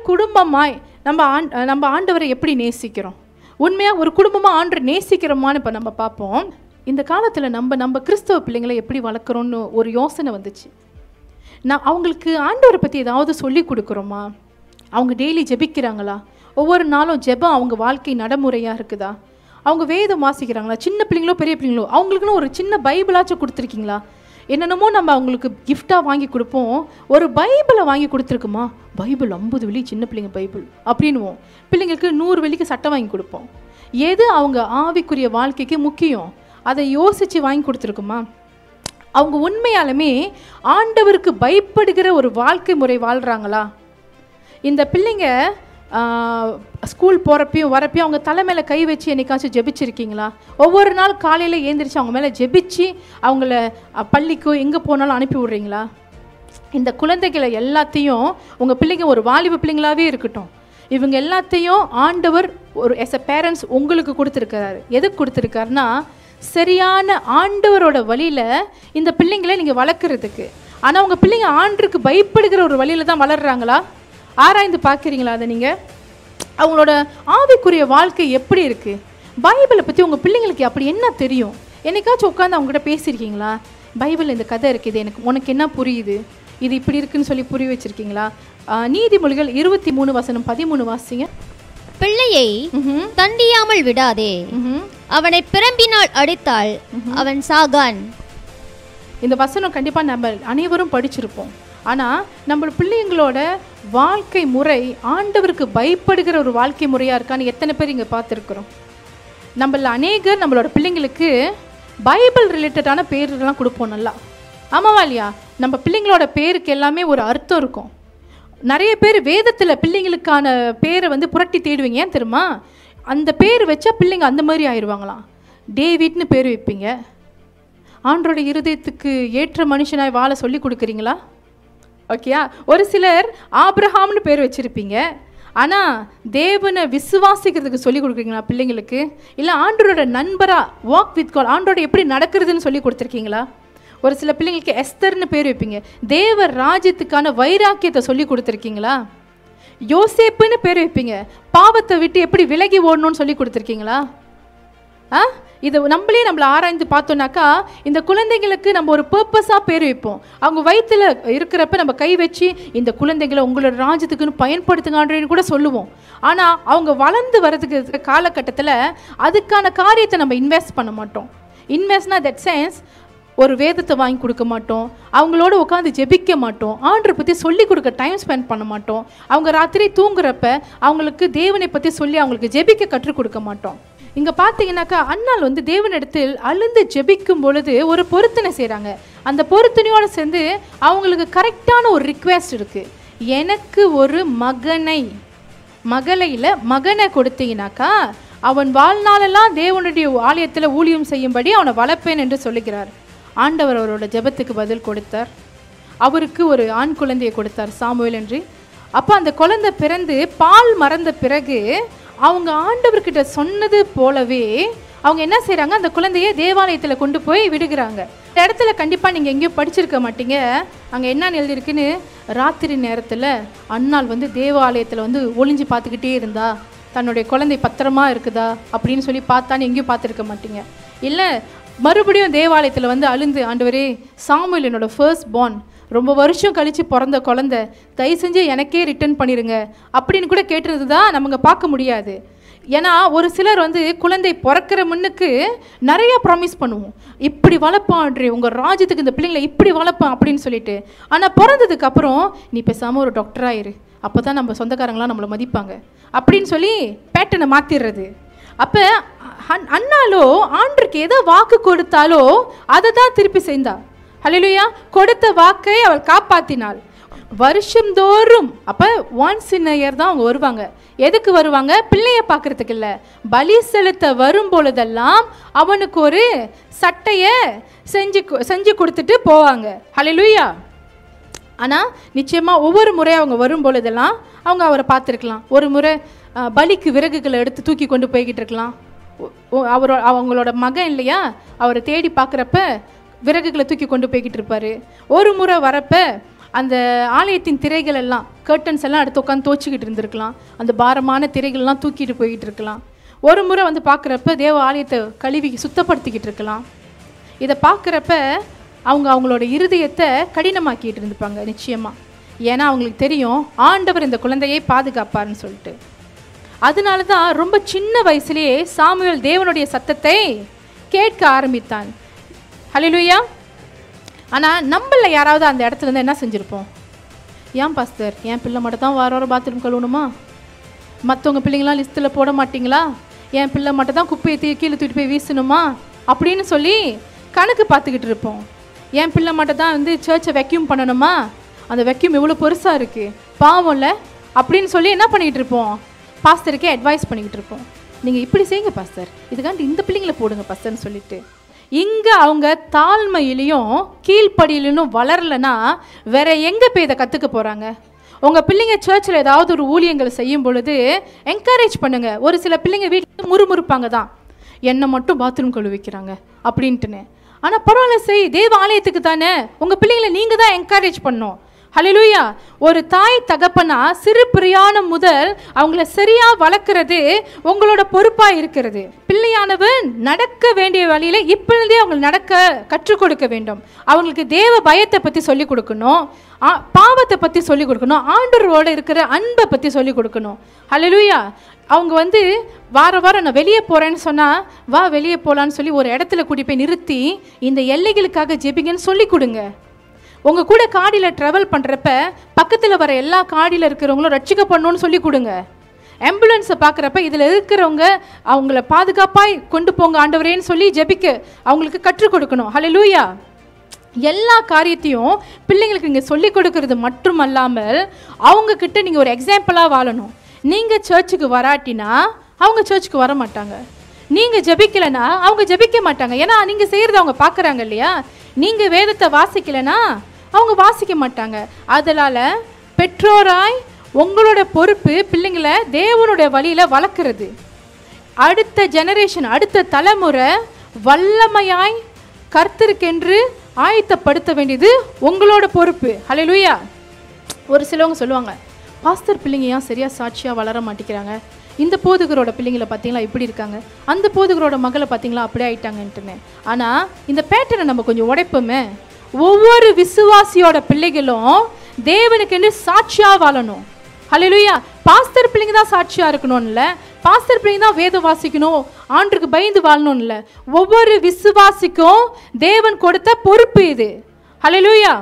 குடும்பமாய் நம்ம ஆண்டவரை எப்படி நேசிக்கிறோம்? உண்மையாக ஒரு குடும்பமாக ஆண்டவரை நேசிக்கிறோமான்னு இப்போ நம்ம பார்ப்போம். இந்த காலத்தில் நம்ம கிறிஸ்தவ பிள்ளைங்களை எப்படி வளர்க்குறோன்னு ஒரு யோசனை வந்துச்சு. அவங்களுக்கு ஆண்டவரை பற்றி ஏதாவது சொல்லி கொடுக்குறோமா? அவங்க டெய்லி ஜெபிக்கிறாங்களா? ஒவ்வொரு நாளும் ஜெபம் அவங்க வாழ்க்கை நடைமுறையாக இருக்குதா? அவங்க வேதம் வாசிக்கிறாங்களா? சின்ன பிள்ளைங்களோ பெரிய பிள்ளைங்களோ அவங்களுக்குன்னு ஒரு சின்ன பைபிளாச்சும் கொடுத்துருக்கீங்களா? என்னென்னமோ நம்ம அவங்களுக்கு கிஃப்டாக வாங்கி கொடுப்போம். ஒரு பைபிளை வாங்கி கொடுத்துருக்குமா? பைபிள் 50 வெள்ளி சின்ன பிள்ளைங்க பைபிள் அப்படின்வோம். பிள்ளைங்களுக்கு 100 வெள்ளிக்கு சட்டை வாங்கி கொடுப்போம். எது அவங்க ஆவிக்குரிய வாழ்க்கைக்கு முக்கியம் அதை யோசித்து வாங்கி கொடுத்துருக்குமா? அவங்க உண்மையாலுமே ஆண்டவருக்கு பயப்படுகிற ஒரு வாழ்க்கை முறை வாழ்கிறாங்களா? இந்த பிள்ளைங்க ஸ்கூல் போகிறப்பையும் வரப்பையும் அவங்க தலை மேலே கை வச்சு என்னைக்காச்சும் ஜெபிச்சிருக்கீங்களா? ஒவ்வொரு நாள் காலையில் ஏந்திரிச்சு அவங்க மேலே ஜெபிச்சு அவங்கள பள்ளிக்கோ எங்கே போனாலும் அனுப்பி விட்றீங்களா? இந்த குழந்தைகளை எல்லாத்தையும் உங்கள் பிள்ளைங்க ஒரு வாலிப பிள்ளைங்களாகவே இருக்கட்டும், இவங்க எல்லாத்தையும் ஆண்டவர் ஒரு எஸ் அ பேரண்ட்ஸ் உங்களுக்கு கொடுத்துருக்கிறாரு. எதுக்கு கொடுத்துருக்காருன்னா சரியான ஆண்டவரோட வழியில் இந்த பிள்ளைங்களை நீங்கள் வளர்க்குறதுக்கு. ஆனால் உங்கள் பிள்ளைங்க ஆண்டருக்கு பயப்படுகிற ஒரு வழியில் தான் வளர்கிறாங்களா? ஆராய்ந்து பார்க்குறீங்களா? அதை நீங்கள் அவங்களோட ஆவிக்குரிய வாழ்க்கை எப்படி இருக்குது? பைபிளை பற்றி உங்கள் பிள்ளைங்களுக்கு அப்படி என்ன தெரியும்? என்னைக்காச்சும் உட்காந்து அவங்ககிட்ட பேசியிருக்கீங்களா? பைபிள் இந்த கதை இருக்குது, உனக்கு என்ன புரியுது, இது இப்படி இருக்குன்னு சொல்லி புரிய வச்சுருக்கீங்களா? நீதிமொழிகள் 23:13 வாசிங்க. பிள்ளையை தண்டியாமல் விடாதே, அவனை பிரம்பினால் அடித்தால் அவன் சாகான். இந்த வசனம் கண்டிப்பாக நம்ம அனைவரும் படிச்சிருப்போம். ஆனால் நம்ம பிள்ளைங்களோட வாழ்க்கை முறை ஆண்டவருக்கு பயப்படுகிற ஒரு வாழ்க்கை முறையாக இருக்கான்னு எத்தனை பேர் இங்கே பார்த்துருக்குறோம்? நம்மள அநேகர் நம்மளோட பிள்ளைங்களுக்கு பைபிள் ரிலேட்டடான பேர்கள்லாம் கொடுப்போம். நல்லா ஆமாவா இல்லையா? நம்ம பிள்ளைங்களோட பேருக்கு எல்லாமே ஒரு அர்த்தம் இருக்கும். நிறைய பேர் வேதத்தில் பிள்ளைங்களுக்கான பேரை புரட்டி தேடுவீங்க. ஏன் தெரியுமா? அந்த பேர் வச்சா பிள்ளைங்க அந்த மாதிரி ஆயிடுவாங்களாம். டேவிட்னு பேர் வைப்பீங்க. ஆண்டோட இருதயத்துக்கு ஏற்ற மனுஷனாய் வாழ சொல்லி கொடுக்குறீங்களா? ஓகேயா? ஒரு சிலர் ஆபிரஹாம்னு பேர் வச்சுருப்பீங்க. ஆனால் தேவனை விசுவாசிக்கிறதுக்கு சொல்லி கொடுக்குறீங்களா பிள்ளைங்களுக்கு? இல்லை ஆண்டோட நண்பராக வாக் வித் காட், ஆண்டோட எப்படி நடக்கிறதுன்னு சொல்லி கொடுத்துருக்கீங்களா? ஒரு சில பிள்ளைங்களுக்கு எஸ்தர்னு பேர் வைப்பீங்க. தேவ ராஜ்யத்துக்கான வைராக்கியத்தை சொல்லி கொடுத்துருக்கீங்களா? யோசேப்புன்னு பேர் வைப்பீங்க. பாவத்தை விட்டு எப்படி விலகி ஓடணும்னு சொல்லி கொடுத்துருக்கீங்களா? இதை நம்மளை ஆராய்ந்து பார்த்தோன்னாக்கா இந்த குழந்தைங்களுக்கு நம்ம ஒரு பர்பஸாக பேர் வைப்போம். அவங்க வயிற்றில் இருக்கிறப்ப நம்ம கை வச்சு இந்த குழந்தைங்களை உங்களோட ராஜ்யத்துக்குன்னு பயன்படுத்துங்கன்னு கூட சொல்லுவோம். ஆனால் அவங்க வளர்ந்து வர்றதுக்கு காலகட்டத்தில் அதுக்கான காரியத்தை நம்ம இன்வெஸ்ட் பண்ண மாட்டோம். இன்வெஸ்ட்னா தட் சென்ஸ் ஒரு வேதத்தை வாங்கி கொடுக்க மாட்டோம், அவங்களோட உட்காந்து ஜெபிக்க மாட்டோம், ஆண்டரை பற்றி சொல்லி கொடுக்க டைம் ஸ்பெண்ட் பண்ண மாட்டோம். அவங்க ராத்திரி தூங்குறப்ப அவங்களுக்கு தேவனை பற்றி சொல்லி அவங்களுக்கு ஜெபிக்க கற்றுக் கொடுக்க மாட்டோம். இங்கே பார்த்தீங்கன்னாக்கா அன்னாள் தேவனிடத்தில் அழுந்து ஜெபிக்கும் பொழுது ஒரு பொருத்தனை செய்கிறாங்க. அந்த பொருத்தனையோடு சேர்ந்து அவங்களுக்கு கரெக்டான ஒரு ரிக்வெஸ்ட் இருக்குது. எனக்கு ஒரு மகனை கொடுத்தீங்கன்னாக்கா அவன் வாழ்நாளெல்லாம் தேவனுடைய ஆலயத்தில் ஊழியம் செய்யும்படி அவனை வளர்ப்பேன் என்று சொல்லுகிறார். ஆண்டவர் அவரோட ஜெபத்துக்கு பதில் கொடுத்தார். அவருக்கு ஒரு ஆண் குழந்தையை கொடுத்தார், சாமுவேல் என்று. அப்போ அந்த குழந்தை பிறந்து பால் மறந்த பிறகு அவங்க ஆண்டவர்கிட்ட சொன்னது போலவே அவங்க என்ன செய்கிறாங்க, அந்த குழந்தைய தேவாலயத்தில் கொண்டு போய் விடுகிறாங்க. இந்த இடத்துல கண்டிப்பாக நீங்கள் எங்கேயும் படிச்சிருக்க மாட்டீங்க. அங்கே என்ன எழுதியிருக்குன்னு, ராத்திரி நேரத்தில் அன்னாள் தேவாலயத்தில் ஒளிஞ்சு பார்த்துக்கிட்டே இருந்தா, தன்னுடைய குழந்தை பத்திரமா இருக்குதா அப்படின்னு சொல்லி பார்த்தான்னு எங்கேயும் பார்த்துருக்க மாட்டீங்க. இல்லை மறுபடியும் தேவாலயத்தில் அழுந்து, ஆண்டவரே சாமுவேல் என்னோட ஃபர்ஸ்ட் பார்ன், ரொம்ப வருஷம் கழித்து பிறந்த குழந்தை, தயவு செஞ்சு எனக்கே ரிட்டர்ன் பண்ணிடுங்க அப்படின்னு கூட கேட்டுறது தான் நமக்கு பார்க்க முடியாது. ஏன்னா ஒரு சிலர் குழந்தை பிறக்கிற முன்னுக்கு நிறைய ப்ராமிஸ் பண்ணுவோம், இப்படி வளர்ப்பான்றே உங்கள் ராஜ்யத்துக்கு இந்த பிள்ளைங்களை இப்படி வளர்ப்பேன் அப்படின்னு சொல்லிட்டு. ஆனால் பிறந்ததுக்கு அப்புறம் நீ பேசாமல் ஒரு டாக்டராயிரு, அப்போ தான் நம்ம சொந்தக்காரங்களாம் நம்மளை மதிப்பாங்க அப்படின்னு சொல்லி பேட்டனை மாற்றிடுறது. அப்போ அண்ணாலோ ஆண்டருக்கு எதை வாக்கு கொடுத்தாலோ அதை தான் திருப்பி செய்தா. ஹல்லேலூயா. கொடுத்த வாக்கை அவள் காப்பாற்றினாள். வருஷந்தோறும் அப்போ ஒன்ஸ் இன் இயர் தான் அவங்க வருவாங்க. எதுக்கு வருவாங்க? பிள்ளைய பார்க்கறதுக்கு இல்லை, பலி செலுத்த வரும் பொழுதெல்லாம் அவனுக்கு ஒரு சட்டையை செஞ்சு கொடுத்துட்டு போவாங்க. ஹல்லேலூயா. ஆனால் நிச்சயமாக ஒவ்வொரு முறை அவங்க வரும் பொழுதெல்லாம் அவங்க அவரை பார்த்துருக்கலாம். ஒரு முறை பலிக்கு விறகுகளை எடுத்து தூக்கி கொண்டு போய்கிட்டு இருக்கலாம். அவங்களோட மகன் இல்லையா, அவரை தேடி பார்க்குறப்ப விறகுகளை தூக்கி கொண்டு போய்கிட்டு இருப்பார். ஒரு முறை வரப்ப அந்த ஆலயத்தின் திரைகள் எல்லாம் கர்டன்ஸ் எல்லாம் அடுத்து உட்காந்து தோச்சிக்கிட்டு இருந்திருக்கலாம். அந்த பாரமான திரைகள்லாம் தூக்கிட்டு போய்கிட்டு இருக்கலாம். ஒரு முறை வந்து பார்க்குறப்ப தேவ ஆலயத்தை கழுவி சுத்தப்படுத்திக்கிட்டு இருக்கலாம். இதை பார்க்குறப்ப அவங்களோட இருதயத்தை கடினமாக்கிட்டு இருந்துப்பாங்க நிச்சயமாக. ஏன்னா அவங்களுக்கு தெரியும் ஆண்டவர் இந்த குழந்தையை பாதுகாப்பார்னு சொல்லிட்டு. அதனால தான் ரொம்ப சின்ன வயசுலேயே சாமுவேல் தேவனுடைய சத்தத்தை கேட்க ஆரம்பித்தான். ஹல்லேலூயா. ஆனால் நம்மள யாராவது அந்த இடத்துல இருந்து என்ன செஞ்சுருப்போம்? ஏன் பாஸ்டர் என் பிள்ளை மட்டும் தான் வார பாத்ரூம் கழுவணுமா? மற்றவங்க பிள்ளைங்களாம் லிஸ்ட்டில் போட மாட்டிங்களா? என் பிள்ளை மட்டும் தான் குப்பையை கீழே தூக்கிட்டு போய் வீசணுமா அப்படின்னு சொல்லி கணக்கு பார்த்துக்கிட்டு இருப்போம். என் பிள்ளை மட்டும் தான் வந்து சர்ச்சை வெக்யூம் பண்ணணுமா? அந்த வெக்யூம் எவ்வளோ பெருசாக இருக்குது, பாவம் இல்லை அப்படின்னு சொல்லி என்ன பண்ணிக்கிட்டு இருப்போம்? பாஸ்டருக்கே அட்வைஸ் பண்ணிக்கிட்டு இருப்போம். நீங்கள் இப்படி செய்யுங்க பாஸ்டர், இதுக்காண்டி இந்த பிள்ளைங்களை போடுங்க பாஸ்டர்னு சொல்லிட்டு. இங்கே அவங்க தாழ்மையிலையும் கீழ்ப்படியிலும் வளரலைன்னா வேற எங்கே போய் இதை கற்றுக்க போகிறாங்க? உங்கள் பிள்ளைங்க சர்ச்சில் ஏதாவது ஒரு ஊழியங்களை செய்யும் பொழுது என்கரேஜ் பண்ணுங்கள். ஒரு சில பிள்ளைங்க வீட்டில் முறுமுறுப்பாங்க தான், என்னை மட்டும் பாத்ரூம் கழுவிக்கிறாங்க அப்படின்ட்டுன்னு. ஆனால் பரவாயில்ல, செய், தேவ ஆலயத்துக்கு தானே. உங்கள் பிள்ளைங்களை நீங்கள் தான் என்கரேஜ் பண்ணணும். ஹல்லேலூயா. ஒரு தாய் தகப்பனா சிறு பிரியாணம் முதல் அவங்கள சரியா வளர்க்கறது உங்களோட பொறுப்பா இருக்கிறது. பிள்ளையானவன் நடக்க வேண்டிய வழியில இப்பொழுதே அவங்க நடக்க கற்றுக் கொடுக்க வேண்டும். அவங்களுக்கு தேவ பயத்தை பத்தி சொல்லிக் கொடுக்கணும், பாவத்தை பத்தி சொல்லிக் கொடுக்கணும், ஆண்டவரோட இருக்கிற அன்பை பத்தி சொல்லிக் கொடுக்கணும். ஹல்லேலூயா. அவங்க வந்து வாரம் நான் வெளியே போறேன்னு சொன்னா வா வெளியே போலான்னு சொல்லி ஒரு இடத்துல கூட்டி போய் நிறுத்தி இந்த எல்லைகளுக்காக ஜெபிங்கன்னு சொல்லி கொடுங்க. உங்கள் கூட காடியில் ட்ராவல் பண்ணுறப்ப பக்கத்தில் வர எல்லா காடியில் இருக்கிறவங்களும் ரட்சிக்க பண்ணணும்னு சொல்லி கொடுங்க. ஆம்புலன்ஸை பார்க்குறப்ப இதில் இருக்கிறவங்க அவங்கள பாதுகாப்பாக கொண்டு போங்க ஆண்டவரேன்னு சொல்லி ஜெபிக்க அவங்களுக்கு கற்றுக் கொடுக்கணும். ஹல்லேலூயா. எல்லா காரியத்தையும் பிள்ளைங்களுக்கு நீங்கள் சொல்லிக் கொடுக்கறது மட்டும் அல்லாமல் அவங்கக்கிட்ட நீங்கள் ஒரு எக்ஸாம்பிளாக வாழணும். நீங்கள் சர்ச்சுக்கு வராட்டினா அவங்க சர்ச்சுக்கு வர மாட்டாங்க. நீங்கள் ஜெபிக்கலைன்னா அவங்க ஜெபிக்க மாட்டாங்க. ஏன்னா நீங்கள் செய்கிறத அவங்க பார்க்குறாங்க இல்லையா? நீங்கள் வேதத்தை வாசிக்கலைன்னா அவங்க வாசிக்க மாட்டாங்க. அதனால் பெற்றோராய் உங்களோட பொறுப்பு பிள்ளைங்களை தேவனுடைய வழியில் வளர்க்குறது. அடுத்த ஜெனரேஷன், அடுத்த தலைமுறை வல்லமையாய் கர்த்தருக்கென்று ஆயத்தப்படுத்த வேண்டியது உங்களோட பொறுப்பு. ஹல்லேலூயா. ஒரு சிலவங்க சொல்லுவாங்க, பாஸ்டர் பிள்ளைங்க ஏன் சரியாக சாட்சியாக வளர மாட்டேங்கிறாங்க? இந்த போதுகரோட பிள்ளைங்களை பார்த்தீங்களா இப்படி இருக்காங்க, அந்த போதுகரோட மகளை பார்த்தீங்களா அப்படியே ஆயிட்டாங்கன்ட்டுன்னு. ஆனால் இந்த பேட்டர்னை நம்ம கொஞ்சம் உடைப்போமே. ஒவ்வொரு விசுவாசியோட பிள்ளைகளும் தேவனுக்கு சாட்சியாக வாழணும். ஹல்லேலூயா. பாஸ்டர் பிள்ளைங்க தான் சாட்சியாக இருக்கணும்னு இல்லை, பாஸ்டர் பிள்ளைங்க தான் வேதம் வாசிக்கணும், ஆண்டுக்கு பயந்து வாழணும்னு இல்லை. ஒவ்வொரு விசுவாசிக்கும் தேவன் கொடுத்த பொறுப்பு இது. ஹல்லேலூயா.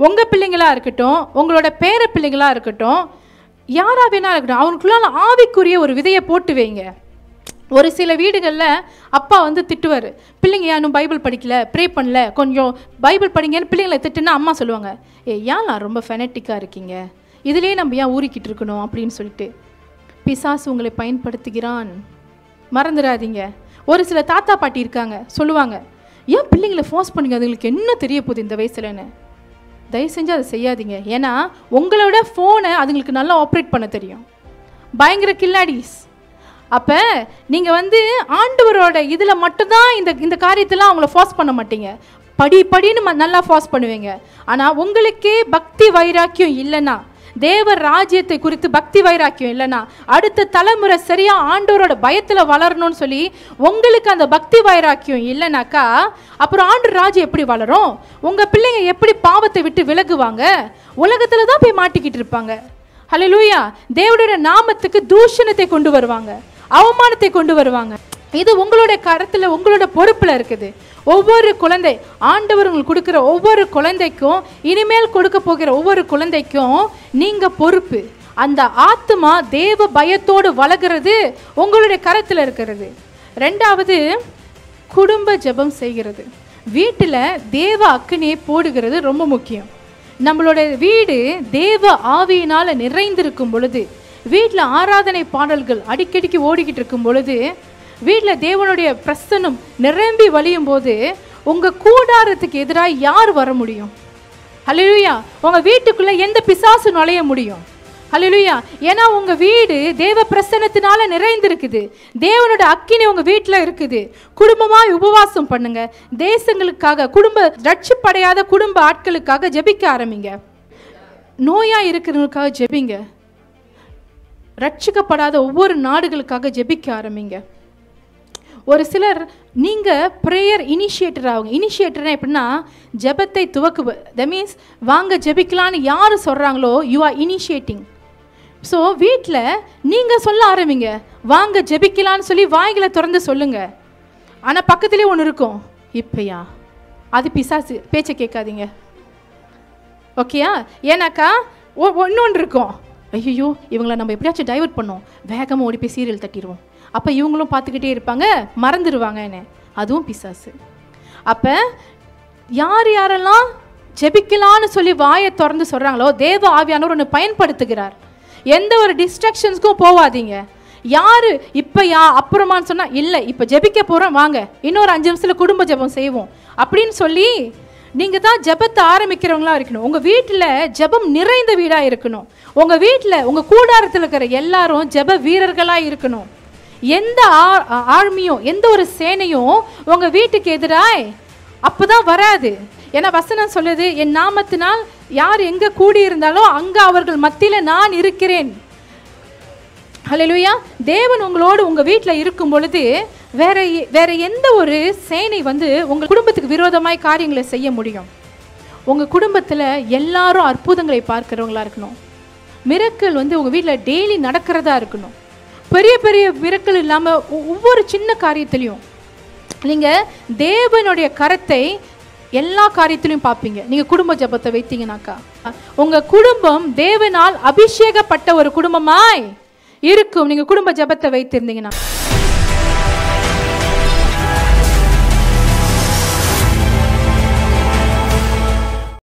உங்கள் பிள்ளைங்களா இருக்கட்டும், உங்களோட பேர பிள்ளைங்களா இருக்கட்டும், யாரா வேணா இருக்கட்டும், அவனுக்குள்ள ஆவிக்குரிய ஒரு விதையை போட்டு வைங்க. ஒரு சில வீடுகளில் அப்பா வந்து திட்டுவார், பிள்ளைங்க ஏன் பைபிள் படிக்கல, ப்ரே பண்ணல, கொஞ்சம் பைபிள் படிங்கன்னு பிள்ளைங்களை திட்டுன்னா அம்மா சொல்லுவாங்க, ஏன் ரொம்ப ஃபெனட்டிக்காக இருக்கீங்க, இதுலேயே நம்ம ஏன் ஊறிக்கிட்டு இருக்கணும் அப்படின்னு சொல்லிட்டு. பிசாசு உங்களை பயன்படுத்துகிறான், மறந்துடாதீங்க. ஒரு சில தாத்தா பாட்டி இருக்காங்க, சொல்லுவாங்க, ஏன் பிள்ளைங்களை ஃபோர்ஸ் பண்ணுங்க, அதுங்களுக்கு என்ன தெரிய போகுது இந்த வயசுலன்னு. தயவு செஞ்சு அதை செய்யாதீங்க. ஏன்னா உங்களோட ஃபோனை அதுங்களுக்கு நல்லா ஆப்ரேட் பண்ண தெரியும், பயங்கர கில்லாடிஸ். அப்போ நீங்கள் வந்து ஆண்டவரோட இதில் மட்டும்தான் இந்த காரியத்தெல்லாம் அவங்கள ஃபோர்ஸ் பண்ண மாட்டீங்க, படின்னு நல்லா ஃபோர்ஸ் பண்ணுவீங்க. ஆனால் உங்களுக்கே பக்தி வைராக்கியம் இல்லைன்னா, தேவ ராஜ்யத்தை குறித்து பக்தி வைராக்கியம் இல்லைன்னா, அடுத்த தலைமுறை சரியாக ஆண்டவரோட பயத்தில் வளரணும்னு சொல்லி உங்களுக்கு அந்த பக்தி வைராக்கியம் இல்லைனாக்கா அப்புறம் ஆண்டவர் ராஜ்யம் எப்படி வளரும்? உங்கள் பிள்ளைங்க எப்படி பாவத்தை விட்டு விலகுவாங்க? உலகத்தில் தான் போய் மாட்டிக்கிட்டு இருப்பாங்க. ஹல்லேலூயா. தேவனுடைய நாமத்துக்கு தூஷணத்தை கொண்டு வருவாங்க, அவமானத்தை கொண்டு வருவாங்க. இது உங்களோட கருத்தில், உங்களோட பொறுப்பில் இருக்குது. ஒவ்வொரு குழந்தை, ஆண்டவர் உங்களுக்கு கொடுக்குற ஒவ்வொரு குழந்தைக்கும், இனிமேல் கொடுக்க போகிற ஒவ்வொரு குழந்தைக்கும் நீங்கள் பொறுப்பு. அந்த ஆத்மா தேவ பயத்தோடு வளர்கிறது உங்களுடைய கருத்தில் இருக்கிறது. ரெண்டாவது, குடும்ப ஜெபம் செய்கிறது. வீட்டில் தேவ அக்கினியை போடுகிறது ரொம்ப முக்கியம். நம்மளோட வீடு தேவ ஆவியினால் நிறைந்திருக்கும் பொழுது, வீட்டில் ஆராதனை பாடல்கள் அடிக்கடிக்கு ஓடிக்கிட்டு இருக்கும் பொழுது, வீட்டில் தேவனுடைய பிரசன்னம் நிரம்பி வழியும் போது உங்கள் கூடாரத்துக்கு எதிராக யார் வர முடியும்? ஹல்லேலூயா. உங்கள் வீட்டுக்குள்ளே எந்த பிசாசு நுழைய முடியும்? ஹல்லேலூயா. ஏன்னா உங்கள் வீடு தேவ பிரசன்னத்தினால நிறைந்திருக்குது, தேவனோட அக்கினி உங்கள் வீட்டில் இருக்குது. குடும்பமாக உபவாசம் பண்ணுங்க, தேசங்களுக்காக, குடும்ப ரட்சிப்படையாத குடும்ப ஆட்களுக்காக ஜெபிக்க ஆரம்பிங்க. நோயாக இருக்கிறவங்களுக்காக ஜெபிங்க. ரட்சிக்கப்படாத ஒவ்வொரு நாடுகளுக்காக ஜெபிக்க ஆரம்பிங்க. ஒரு சிலர் நீங்கள் ப்ரேயர் இனிஷியேட்டர் ஆகுங்க. இனிஷியேட்டர்னா எப்படின்னா ஜெபத்தை துவக்கு. தட் மீன்ஸ் வாங்க ஜெபிக்கலான்னு யார் சொல்கிறாங்களோ யூ ஆர் இனிஷியேட்டிங். ஸோ வீட்டில் நீங்கள் சொல்ல ஆரம்பிங்க, வாங்க ஜெபிக்கலான்னு சொல்லி வாய்களை திறந்து சொல்லுங்கள். ஆனால் பக்கத்துலேயே ஒன்று இருக்கும், இப்பயா அது பிசாசு, பேச்சை கேட்காதீங்க. ஓகேயா? ஏன்னாக்கா ஒன்று இருக்கும், ஐயோ இவங்களை நம்ம எப்படியாச்சும் டைவர்ட் பண்ணோம், வேகமாக ஓடி போய் சீரியல் தட்டிடுவோம், அப்போ இவங்களும் பார்த்துக்கிட்டே இருப்பாங்க, மறந்துடுவாங்க என்ன. அதுவும் பிசாசு. அப்போ யாரெல்லாம் ஜெபிக்கலான்னு சொல்லி வாயை திறந்து சொல்கிறாங்களோ தேவ ஆவியானவர் ஒன்று பயன்படுத்துகிறார். எந்த ஒரு டிஸ்ட்ராக்ஷன்ஸ்க்கும் போகாதீங்க. யார் இப்போ அப்புறமான்னு சொன்னால் இல்லை, இப்போ ஜெபிக்க போகிறோம் வாங்க, இன்னொரு 5 நிமிஷத்தில் குடும்ப ஜெபம் செய்வோம் அப்படின்னு சொல்லி நீங்கள் தான் ஜெபத்தை ஆரம்பிக்கிறவங்களா இருக்கணும். உங்கள் வீட்டில் ஜெபம் நிறைந்த வீடாக இருக்கணும். உங்கள் வீட்டில் உங்கள் கூடாரத்தில் இருக்கிற எல்லாரும் ஜெப வீரர்களாக இருக்கணும். எந்த ஆர்மியும் எந்த ஒரு சேனையும் உங்கள் வீட்டுக்கு எதிராய் அப்போ தான் வராது. ஏன்னா வசனம் சொல்லுது, என் நாமத்தினால் யார் எங்கே கூடியிருந்தாலும் அங்கே அவர்கள் மத்தியில் நான் இருக்கிறேன். ஹல்லேலூயா. தேவன் உங்களோடு உங்கள் வீட்டில் இருக்கும் பொழுது வேற எந்த ஒரு சேனை உங்கள் குடும்பத்துக்கு விரோதமாய் காரியங்களை செய்ய முடியும்? உங்கள் குடும்பத்தில் எல்லாரும் அற்புதங்களை பார்க்கிறவங்களா இருக்கணும். மிரக்கல் உங்கள் வீட்டில் டெய்லி நடக்கிறதா இருக்கணும். பெரிய பெரிய மிரக்கல் இல்லாமல் ஒவ்வொரு சின்ன காரியத்திலையும் நீங்கள் தேவனுடைய கரத்தை எல்லா காரியத்திலையும் பார்ப்பீங்க. நீங்கள் குடும்ப ஜெபத்தை வைத்தீங்கன்னாக்கா உங்கள் குடும்பம் தேவனால் அபிஷேகப்பட்ட ஒரு குடும்பமாய் இருக்கும். நீங்கள் குடும்ப ஜெபத்தை வைத்திருந்தீங்கன்னா